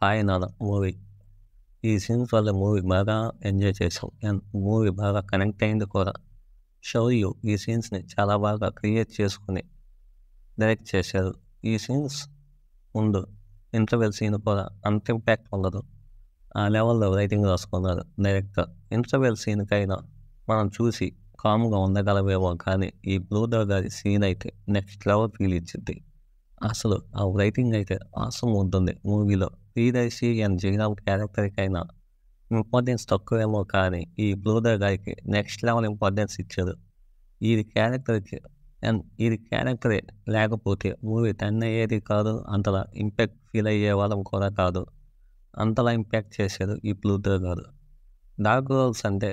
Hi నాన్న movie. ఈ scenes వల్ల మూవీ బాగా ఎంజాయ్ చేసాం. అండ్ మూవీ బాగా కనెక్ట్ అయింది కూడా. షౌర్యు ఈ సీన్స్‌ని చాలా బాగా క్రియేట్ చేసుకొని డైరెక్ట్ చేశారు. ఈ సీన్స్ ముందు ఇంటర్వెల్ సీన్ కూడా అంత ఇంపాక్ట్ ఉండదు. ఆ లెవెల్‌లో రైటింగ్ రాసుకున్నారు డైరెక్టర్. ఇంటర్వెల్ సీన్‌కైనా మనం చూసి కామ్‌గా ఉండగలమేమో కానీ ఈ బ్లూడర్ గారి సీన్ అయితే నెక్స్ట్ లెవెల్ ఫీల్ ఇచ్చిద్ది. అసలు ఆ రైటింగ్ అయితే ఆసమ్ ఉంటుంది మూవీలో. ప్రియదర్శి అండ్ జయరామ్ క్యారెక్టర్‌కైనా ఇంపార్టెన్స్ తక్కువేమో కానీ ఈ బ్లూడర్ గారికి నెక్స్ట్ లెవెల్ ఇంపార్టెన్స్ ఇచ్చారు. ఈడి క్యారెక్టరే లేకపోతే మూవీ టర్న్ అయ్యేది కాదు. అంతలా ఇంపాక్ట్ ఫీల్ అయ్యే వాళ్ళం కూడా కాదు. అంతలా ఇంపాక్ట్ చేశారు ఈ బ్లూడర్ గారు. డార్క్ రోల్స్ అంటే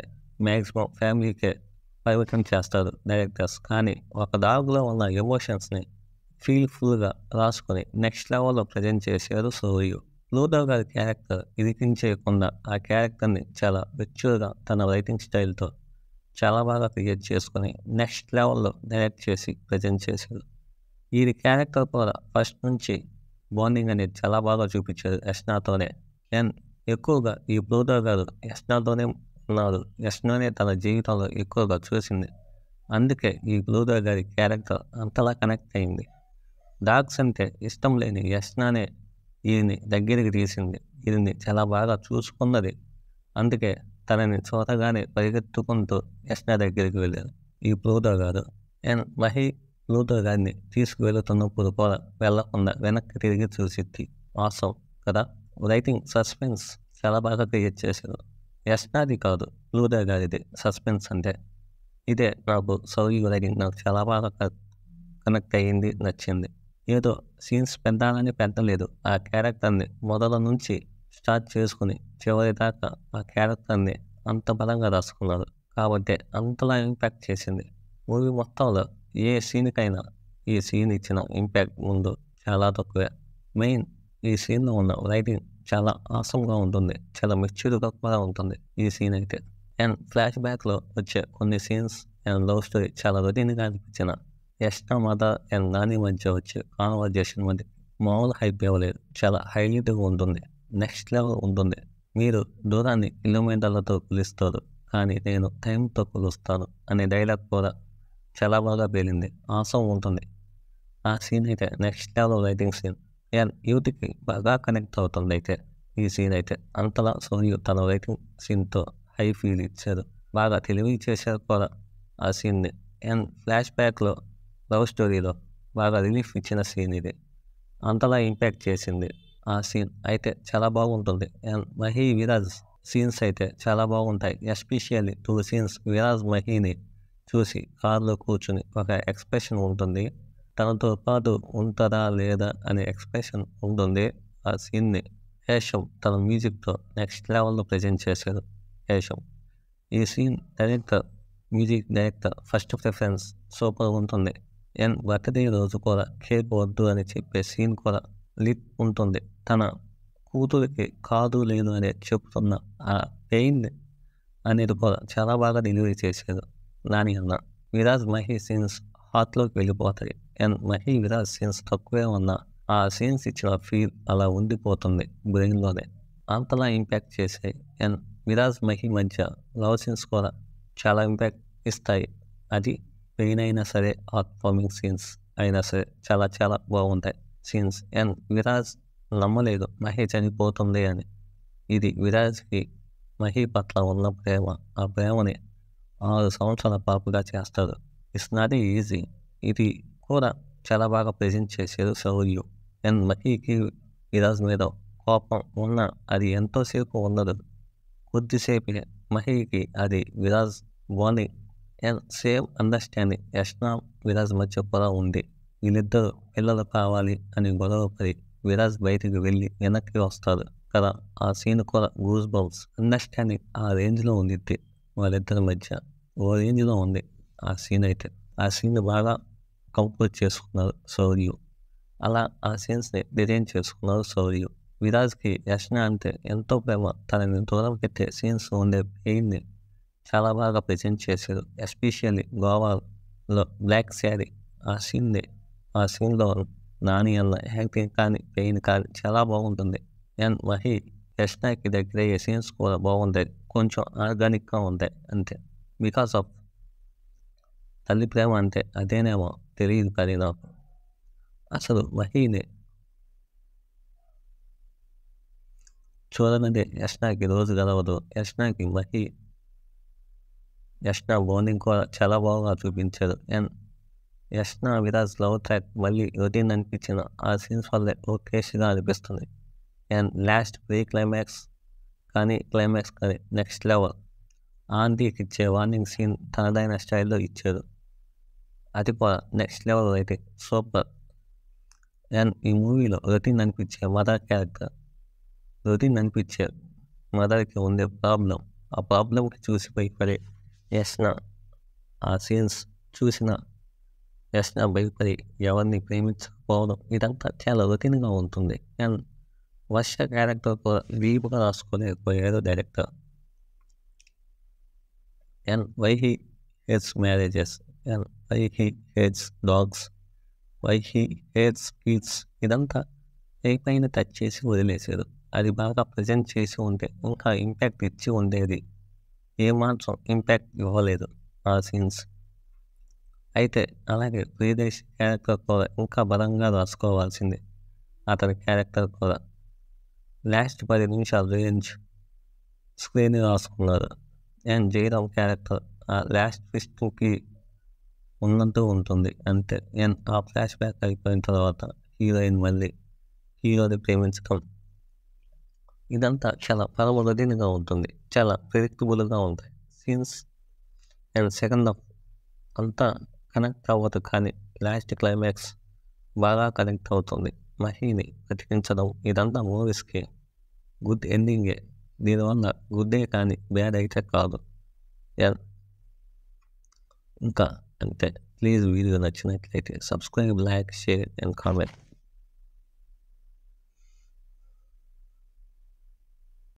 మ్యాక్సిమం ఫ్యామిలీకే పరిమితం చేస్తారు డైరెక్టర్స్. కానీ ఒక డాగ్లో ఉన్న ఎమోషన్స్ని ఫీల్ఫుల్గా రాసుకొని నెక్స్ట్ లెవెల్లో ప్రజెంట్ చేశారు సూర్యు. బ్లూడర్ గారి క్యారెక్టర్ ఇరికించేయకుండా ఆ క్యారెక్టర్ని చాలా మెచ్యూర్గా తన రైటింగ్ స్టైల్తో చాలా బాగా క్రియేట్ చేసుకొని నెక్స్ట్ లెవెల్లో డైరెక్ట్ చేసి ప్రజెంట్ చేశారు. ఈ క్యారెక్టర్ కూడా ఫస్ట్ నుంచి బాండింగ్ అనేది చాలా బాగా చూపించారు యష్నాతోనే. అండ్ ఎక్కువగా ఈ బ్లూడర్ గారు యష్నాతోనే ఉన్నారు. యష్నానే తన జీవితంలో ఎక్కువగా చూసింది. అందుకే ఈ బ్లూడర్ గారి క్యారెక్టర్ అంతలా కనెక్ట్ అయింది. డాగ్స్ అంటే ఇష్టం లేని యష్నానే ఈయన్ని దగ్గరికి తీసింది. ఈయన్ని చాలా బాగా చూసుకున్నది. అందుకే తనని చూడగానే పరిగెత్తుకుంటూ యష్నా దగ్గరికి వెళ్ళారు ఈ బ్లూడర్ గారు. అండ్ మహి బ్లూడర్ గారిని తీసుకువెళుతున్నప్పుడు కూడా వెళ్లకుండా వెనక్కి తిరిగి చూసిద్ది. ఆసమ్ కదా. రైటింగ్ సస్పెన్స్ చాలా బాగా క్రియేట్ చేశారు. యష్నాది కాదు బ్లూడర్ గారిది సస్పెన్స్ అంటే. ఇదే నాకు సౌర్యు రైటింగ్ నాకు చాలా బాగా కనెక్ట్ అయ్యింది, నచ్చింది. ఏదో సీన్స్ పెద్దాలని పెట్టలేదు. ఆ క్యారెక్టర్ని మొదల నుంచి స్టార్ట్ చేసుకుని చివరి దాకా ఆ క్యారెక్టర్ని అంత బలంగా రాసుకున్నారు. కాబట్టి అంతలా ఇంపాక్ట్ చేసింది. మూవీ మొత్తంలో ఏ సీన్కైనా ఈ సీన్ ఇచ్చిన ఇంపాక్ట్ ముందు చాలా తక్కువే. మెయిన్ ఈ సీన్లో ఉన్న రైటింగ్ చాలా ఆసంగా ఉంటుంది. చాలా మెచ్యూర్గా కూడా ఉంటుంది ఈ సీన్ అయితే. అండ్ ఫ్లాష్ బ్యాక్లో వచ్చే కొన్ని సీన్స్ అండ్ లవ్ స్టోరీ చాలా రొటీన్గా అనిపించిన యష్నా మదర్ అండ్ నాని మధ్య వచ్చే కాన్వర్జేషన్ మధ్య మామూలు హైప్ ఇవ్వలేదు. చాలా హైలైట్గా ఉంటుంది. నెక్స్ట్ లెవెల్ ఉంటుంది. మీరు దూరాన్ని కిలోమీటర్లతో కొలుస్తారు కానీ నేను టైంతో కొలుస్తాను అనే డైలాగ్ కూడా చాలా బాగా పేలింది. ఆసం ఉంటుంది. ఆ సీన్ అయితే next level writing scene. And యూత్కి బాగా కనెక్ట్ అవుతుంది అయితే ఈ సీన్ అయితే. అంతలా సోనియు తన రైటింగ్ సీన్తో హై ఫీల్ ఇచ్చారు. బాగా తెలివి చేశారు కూడా ఆ సీన్ని. అండ్ ఫ్లాష్ బ్యాక్లో లవ్ స్టోరీలో బాగా రిలీఫ్ ఇచ్చిన సీన్ ఇది. అంతలా ఇంపాక్ట్ చేసింది ఆ సీన్ అయితే చాలా బాగుంటుంది. అండ్ మహి విరాజ్ సీన్స్ అయితే చాలా బాగుంటాయి. ఎస్పెషల్లీ 2 సీన్స్ విరాజ్ మహిని చూసి కారులో కూర్చుని ఒక ఎక్స్ప్రెషన్ ఉంటుంది. తనతో పాటు ఉంటారా లేదా అనే ఎక్స్ప్రెషన్ ఉంటుంది. ఆ సీన్ని హేషం తన మ్యూజిక్తో నెక్స్ట్ లెవెల్లో ప్రజెంట్ చేశారు హేషం. ఈ scene music director first preference super ఉంటుంది. అండ్ బర్త్డే రోజు కూడా కేక్ వద్దు అని చెప్పే సీన్ కూడా లిట్ ఉంటుంది. తన కూతురికి కాదు లేదు అని చెప్తున్న ఆ పెయిన్ అనేది కూడా చాలా బాగా డెలివరీ చేశారు నాని అన్న. విరాజ్ మహి సీన్స్ హార్ట్లోకి వెళ్ళిపోతాయి. అండ్ మహి విరాజ్ సీన్స్ తక్కువే ఉన్నా ఆ సీన్స్ ఇచ్చిన ఫీల్ అలా ఉండిపోతుంది బ్రెయిన్లోనే. అంతలా ఇంపాక్ట్ చేసాయి. అండ్ విరాజ్ మహి మధ్య లవ్ సీన్స్ కూడా చాలా ఇంపాక్ట్ ఇస్తాయి. అది పెయిన్ అయినా సరే, హార్ట్ వార్మింగ్ సీన్స్ అయినా సరే చాలా చాలా బాగుంటాయి సీన్స్. అండ్ విరాజ్ నమ్మలేదు మహి చనిపోతుంది అని. ఇది విరాజ్కి మహి పట్ల ఉన్న ప్రేమ. ఆ ప్రేమని 6 సంవత్సరాల పాపుగా చేస్తారు. It's not easy. ఇది కూడా చాలా బాగా ప్రజెంట్ చేశారు సౌర్యు. అండ్ మహికి విరాజ్ మీద కోపం ఉన్న అది ఎంతోసేపు ఉండదు, కొద్దిసేపే. మహికి అది Viraj bonding and same understanding Yashna Viraj మధ్య కూడా ఉంది. వీళ్ళిద్దరు పిల్లలు కావాలి అని గొడవపడి విరాజ్ బయటికి వెళ్ళి వెనక్కి వస్తారు కదా. ఆ సీన్ కూడా గూస్ బంప్స్. అండర్స్టాండింగ్ ఆ రేంజ్లో ఉండిద్ది వాళ్ళిద్దరి మధ్య. ఓ రేంజ్లో ఉంది ఆ సీన్ అయితే. ఆ సీన్ బాగా కంపోజ్ చేసుకున్నారు సౌర్యు. అలా ఆ సీన్స్ని డిజైన్ చేసుకున్నారు సౌర్యు. విరాజ్కి యష్నా అంటే ఎంతో ప్రేమ. తనని దూరం పెట్టే సీన్స్ ఉండే పెయిన్ని చాలా బాగా ప్రజెంట్ చేశారు. ఎస్పెషల్లీ గోవాలో బ్లాక్ శారీ ఆ సీన్లో నాని అన్న యాక్టింగ్ కానీ పెయిన్ కానీ చాలా బాగుంటుంది. అండ్ మహి యష్నాకి దగ్గర అయ్యే సీన్స్ కూడా బాగుంటాయి, కొంచెం ఆర్గానిక్గా ఉంటాయి అంతే. బికాస్ ఆఫ్ తల్లి ప్రేమ అంటే అదేనేమో తెలియదు కానీ నాకు అసలు మహిని చూడనిదే యష్నాకి రోజు గడవదు. యష్నా బాండింగ్ కూడా చాలా బాగా చూపించారు. And Yashna Viraj love track మళ్ళీ రొటీన్ అనిపించిన ఆ సీన్స్ వల్లే ఓకేష్గా అనిపిస్తుంది. అండ్ లాస్ట్ క్లైమాక్స్ కానీ నెక్స్ట్ లెవెల్. ఆంటీకి ఇచ్చే వార్నింగ్ సీన్ తనదైన స్టైల్లో ఇచ్చారు, అది కూడా నెక్స్ట్ లెవెల్ అయితే సూపర్. అండ్ ఈ మూవీలో రొటీన్ అనిపించే మదర్కి ఉండే ప్రాబ్లం, ఆ ప్రాబ్లంకి చూసి భయపడే యష్నా, ఆ సీన్స్ చూసిన యష్నా భయపడి ఎవరిని ప్రేమించకపోవడం ఇదంతా చాలా రొటీన్గా ఉంటుంది. అండ్ వర్ష క్యారెక్టర్ కూడా డీప్గా రాసుకోలేకపోయారు director. And why he hates marriages, and why he hates dogs, why he hates kids, ఇదంతా పైన టచ్ చేసి వదిలేశారు. అది బాగా ప్రజెంట్ చేసి ఉంటే ఇంకా ఇంపాక్ట్ ఇచ్చి ఉండేది. ఏమాత్రం ఇంపాక్ట్ ఇవ్వలేదు ఆ సీన్స్. అయితే అలాగే ప్రియదర్శి క్యారెక్టర్ కూడా ఇంకా బలంగా రాసుకోవాల్సింది. అతని క్యారెక్టర్ కూడా లాస్ట్ 10 నిమిషాలు రేంజ్ స్క్రీన్ రాసుకున్నారు. అండ్ జయరామ్ క్యారెక్టర్ ఆ లాస్ట్ ట్విస్ట్కి ఉన్నట్టు ఉంటుంది అంతే. అండ్ ఆ ఫ్లాష్ బ్యాక్ అయిపోయిన తర్వాత హీరోయిన్ మళ్ళీ హీరోని ప్రేమించడం, ఇదంతా చాలా పరమరొటీన్గా ఉంటుంది, చాలా ప్రెడిక్టబుల్గా ఉంటాయి సీన్స్. అండ్ సెకండ్ హాఫ్ అంతా కనెక్ట్ అవ్వదు కానీ లాస్ట్ క్లైమాక్స్ బాగా కనెక్ట్ అవుతుంది. మహిని బ్రతికించడం ఇదంతా మూవీస్కి గుడ్ ఎండింగే. దీనివల్ల గుడ్డే కానీ బ్యాడ్ అయితే కాదు. ఇంకా అంతే. ప్లీజ్ వీడియో నచ్చినట్లయితే subscribe, like, share and comment.